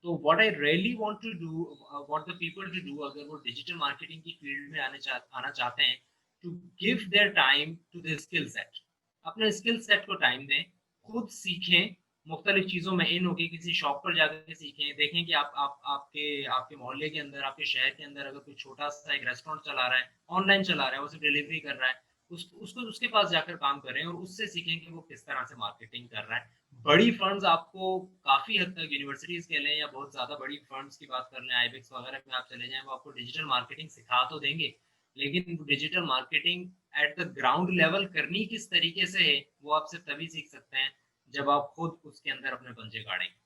तो what I really want to do, what the people to do, अगर वो डिजिटल मार्केटिंग की फील्ड में आना चाहते हैं, to give their time to the skill set, अपने स्किल सेट को टाइम दें, खुद सीखें, मुख्तलिफ चीज़ों में इन होके किसी शॉप पर जाकर सीखें, देखें कि आपके आपके मोहल्ले के अंदर, आपके शहर के अंदर अगर कोई छोटा-सा एक रेस्टोरेंट चला रहा है, ऑनलाइन चला रहा है, वो सिर्फ डिलीवरी कर रहा है, उसको उसके पास जाकर काम करें और उससे सीखें कि वो किस तरह से मार्केटिंग कर रहा है। बड़ी फर्म्स आपको काफ़ी हद तक यूनिवर्सिटीज़ कह लें या बहुत ज़्यादा बड़ी फर्म्स की बात कर लें, आईबेक्स वगैरह में आप चले जाएँ, वो आपको डिजिटल मार्केटिंग सिखा तो देंगे, लेकिन digital marketing at the ground level करनी किस तरीके से है, वो आप सिर्फ तभी सीख सकते हैं जब आप खुद उसके अंदर अपने पंजे गाड़ेंगे।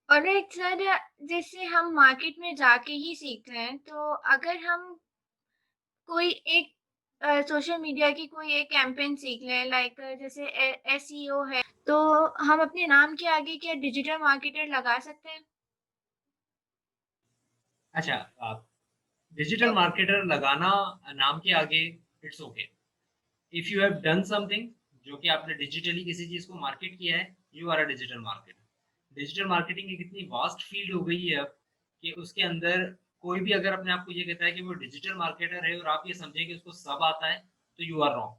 और एक सर, जैसे हम मार्केट में जाके ही सीखते हैं, तो अगर हम कोई एक सोशल मीडिया की कोई एक कैंपेन सीख लें, लाइक जैसे एसईओ है, तो हम अपने नाम के आगे क्या डिजिटल मार्केटर लगा सकते हैं? अच्छा, डिजिटल मार्केटर लगाना नाम के आगे, it's okay. If you have done something, जो कि आपने डिजिटली किसी चीज को मार्केट किया है, you are a digital marketer. Digital marketing एक इतनी वास्ट फील्ड हो गई है अब कि उसके अंदर कोई भी अगर अपने आप को ये कहता है कि वो डिजिटल मार्केटर है और आप ये समझें कि उसको सब आता है, तो यू आर रॉन्ग।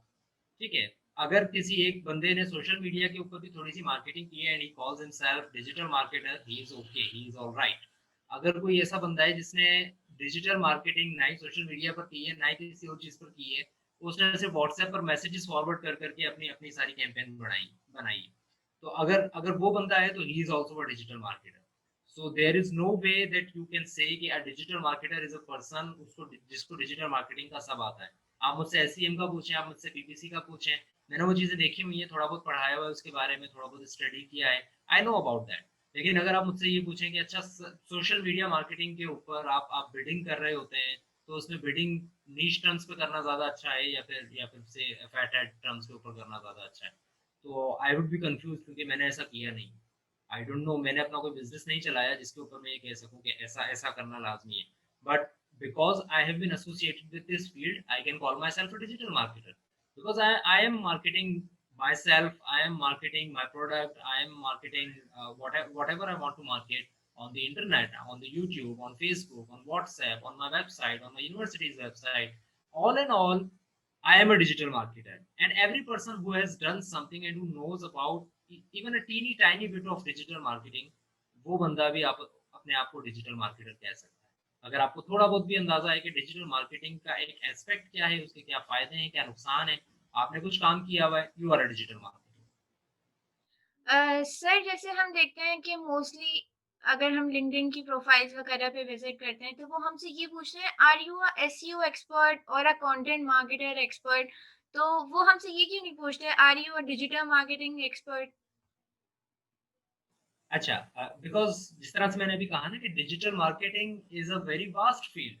ठीक है, अगर किसी एक बंदे ने सोशल मीडिया के ऊपर भी थोड़ी सी मार्केटिंग की है and he calls himself digital marketer, he is okay, he is alright. अगर कोई ऐसा बंदा है जिसने डिजिटल मार्केटिंग ना ही सोशल मीडिया पर की है ना ही किसी और चीज पर की है, उसने सिर्फ व्हाट्सएप पर मैसेजेस फॉरवर्ड कर करके अपनी अपनी सारी कैंपेन बनाई, तो अगर अगर वो बंदा है तो he is also a digital marketer. So there is no way that you can say कि a digital marketer is a person उसको जिसको डिजिटल मार्केटिंग का सब आता है। आप मुझसे एसईएम का पूछें, आप मुझसे पीपीसी का पूछें, मैंने वो चीज़ें देखी हुई हैं, थोड़ा बहुत पढ़ाया हुआ है उसके बारे में, थोड़ा बहुत स्टडी किया है, आई नो अबाउट दैट। लेकिन अगर आप मुझसे ये पूछें कि अच्छा सोशल मीडिया मार्केटिंग के ऊपर आप बिडिंग कर रहे होते हैं, तो उसमें बिडिंग नीश टर्म्स पे करना ज़्यादा अच्छा है या फिर से फैट एड टर्म्स के ऊपर करना ज़्यादा अच्छा है, तो आई वुड बी कंफ्यूज, क्योंकि मैंने ऐसा किया नहीं। आई डोंट नो, मैंने अपना कोई बिजनेस नहीं चलाया जिसके ऊपर मैं ये कह सकूं कि ऐसा ऐसा करना लाजमी है। But because I have been associated with this field, I can call myself a digital marketer because I am marketing myself, I am marketing my product, I am marketing whatever I want to market on the internet, on the YouTube, on Facebook, on WhatsApp, on my website, on my university's website. All in all, I am a digital marketer, and every person who has done something and who knows about even a teeny tiny bit of digital marketing, वो बंदा भी आप अपने आप को डिजिटल मार्केटर कह सकता है। अगर आपको थोड़ा बहुत भी अंदाजा है कि डिजिटल मार्केटिंग का एक एस्पेक्ट क्या है, उसके क्या फायदे हैं, क्या नुकसान है, आपने कुछ काम किया हुआ है, you are a digital marketer. Sir, जैसे हम देखते हैं कि मोस्टली अगर हम लिंक्डइन की प्रोफाइल्स वगैरह पे विजिट करते हैं, तो वो हमसे ये पूछते हैं, are you a SEO expert और अ कंटेंट मार्केटर एक्सपर्ट? तो वो हमसे ये क्यों नहीं पूछते, are you a digital marketing expert? अच्छा, बिकॉज जिस तरह से मैंने अभी कहा ना कि digital marketing is a very vast field,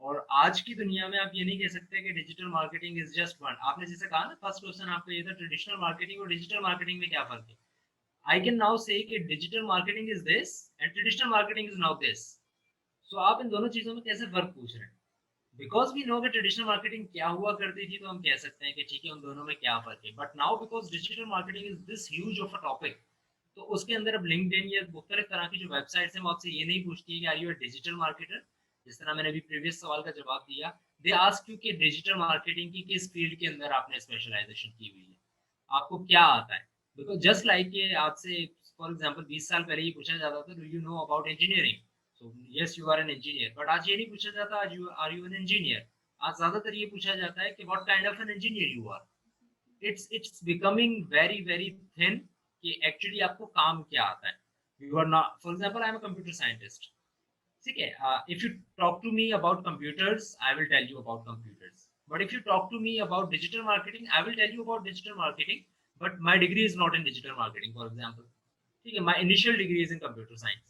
और आज की दुनिया में आप ये नहीं कह सकते कि digital marketing is just one. आपने जैसे कहा ना, फर्स्ट क्वेश्चन आपका ये था, ट्रेडिशनल मार्केटिंग और डिजिटल मार्केटिंग में क्या फर्क है। आई कैन नाउ से कि digital marketing is this and traditional marketing is now this. So आप इन दोनों चीजों में कैसे फर्क पूछ रहे हैं? बिकॉज वी नो कि ट्रेडिशनल मार्केटिंग क्या हुआ करती थी, तो हम कह सकते हैं कि ठीक है, उन दोनों में क्या फर्क है। But now because digital marketing is this huge of a topic, तो उसके अंदर अब लिंक्डइन या मुख्तलिफ तरह की जो वेबसाइट्स हैं, वो आपसे ये नहीं पूछती है कि are you a digital marketer. जिस तरह मैंने अभी प्रीवियस सवाल का जवाब दिया, दे आस्क यू कि डिजिटल मार्केटिंग की किस फील्ड के अंदर आपने स्पेशलाइजेशन की हुई है, आपको क्या आता है। बिकॉज जस्ट लाइक ये आपसे फॉर एग्जाम्पल 20 साल पहले ये पूछा जाता था, do you know about engineering, so yes you are an engineer. But आज ये नहीं पूछा जाता, आज you are you an engineer. आज ज्यादातर ये पूछा जाता है कि what kind of an engineer you are. It's becoming very very thin कि एक्चुअली आपको काम क्या आता है। You are not, for example I am a computer scientist, ठीक है, if you talk to me about computers I will tell you about computers, but if you talk to me about digital marketing I will tell you about digital marketing. But my degree is not in digital marketing for example, ठीक है, my initial degree is in computer science.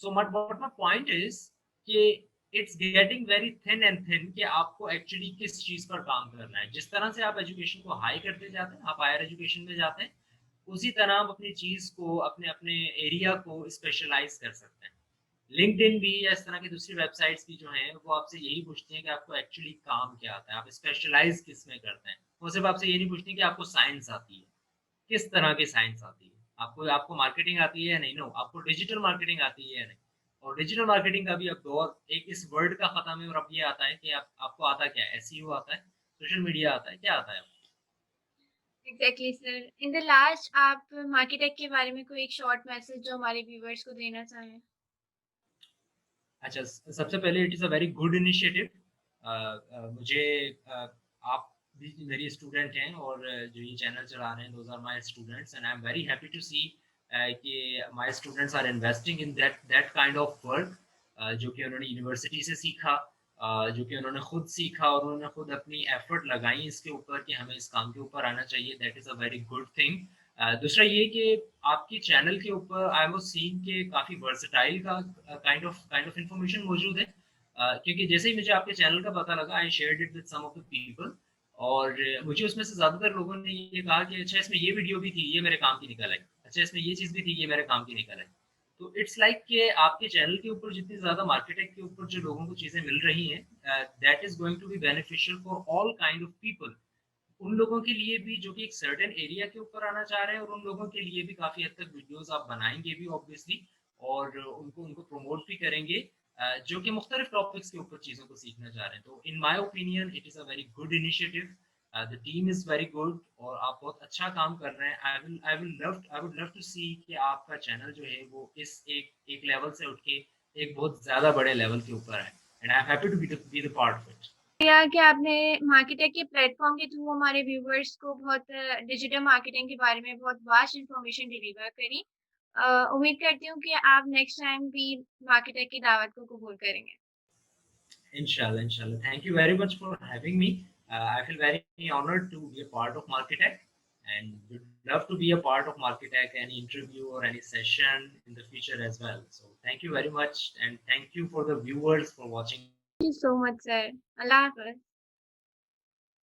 So what my point is कि it's getting very thin and thin कि आपको एक्चुअली किस चीज पर काम करना है। जिस तरह से आप एजुकेशन को हाई करते जाते हैं, आप हायर एजुकेशन में जाते हैं, उसी तरह आप अपनी चीज को, अपने अपने एरिया को स्पेशलाइज कर सकते हैं। लिंक्डइन भी या इस तरह की दूसरी वेबसाइट्स भी जो हैं वो आपसे यही पूछती हैं कि आपको एक्चुअली काम क्या आता है, आप स्पेशलाइज किस में करते हैं। वो सिर्फ आपसे ये नहीं पूछती कि आपको साइंस आती है, किस तरह की साइंस आती है, आपको आपको मार्केटिंग आती है या नहीं। नो, आपको डिजिटल मार्केटिंग आती है या नहीं। और डिजिटल मार्केटिंग का भी अब दौर एक इस वर्ड का खत्म है और अब ये आता है कि आपको आता क्या है, एसईओ आता है, सोशल मीडिया आता है, क्या आता है आपको? Exactly sir. In the last आप मार्केटेक के बारे में कोई एक शॉर्ट मैसेज जो हमारे व्यूअर्स को देना चाहें? अच्छा, सबसे पहले it is a very good initiative. मुझे आप भी मेरी स्टूडेंट हैं और जो ये चैनल चला रहे हैं, those are my students and I am very happy to see कि my students are investing in that that kind of work, जो कि उन्होंने यूनिवर्सिटी से सीखा, जो कि उन्होंने खुद सीखा और उन्होंने खुद अपनी एफर्ट लगाई इसके ऊपर कि हमें इस काम के ऊपर आना चाहिए। That is a very good thing. दूसरा ये कि आपके चैनल के ऊपर आई वाज़ सीइंग कि काफ़ी वर्सेटाइल का काइंड ऑफ इन्फॉर्मेशन मौजूद है। क्योंकि जैसे ही मुझे आपके चैनल का पता लगा, I shared it with some of the people और मुझे उसमें से ज़्यादातर लोगों ने ये कहा कि अच्छा इसमें ये वीडियो भी थी, ये मेरे काम की निकल आई। अच्छा इसमें ये चीज़ भी थी, ये मेरे काम की निकल आई। तो इट्स लाइक कि आपके चैनल के ऊपर जितनी ज़्यादा मार्केटिंग के ऊपर जो लोगों को चीज़ें मिल रही हैं, that is going to be beneficial for all kind of people. उन लोगों के लिए भी जो कि एक सर्टेन एरिया के ऊपर आना चाह रहे हैं और उन लोगों के लिए भी काफ़ी हद तक वीडियोज़ आप बनाएँगे भी ऑब्वियसली और उनको उनको प्रमोट भी करेंगे, जो कि मुख्तलिफ टॉपिक्स के ऊपर चीज़ों को सीखना चाह रहे हैं। तो in my opinion it is a very good initiative. The team is very good और आप बहुत अच्छा काम कर रहे हैं। I would love to see कि आपका चैनल जो है वो इस एक लेवल से उठ के एक बहुत ज़्यादा बड़े लेवल के ऊपर आए and I am happy to be the part of it. या कि आपने मार्केटेक के प्लेटफ़ॉर्म के थ्रू हमारे व्यूअर्स को बहुत डिजिटल मार्केटिंग के बारे में बहुत वास्ट इन्फॉर्मेशन डिलीवर करी। उम्मीद करती हूँ कि आप नेक्स्ट टाइम भी मार्केटेक की दावत को कबूल करेंगे। Inshallah, inshallah. Thank you very much for having me. I feel very honored to be a part of Marketech and would love to be a part of Marketech, any interview or any session in the future as well. So thank you very much and thank you for the viewers for watching. Thank you so much sir. अल्लाह हाफ़िज़।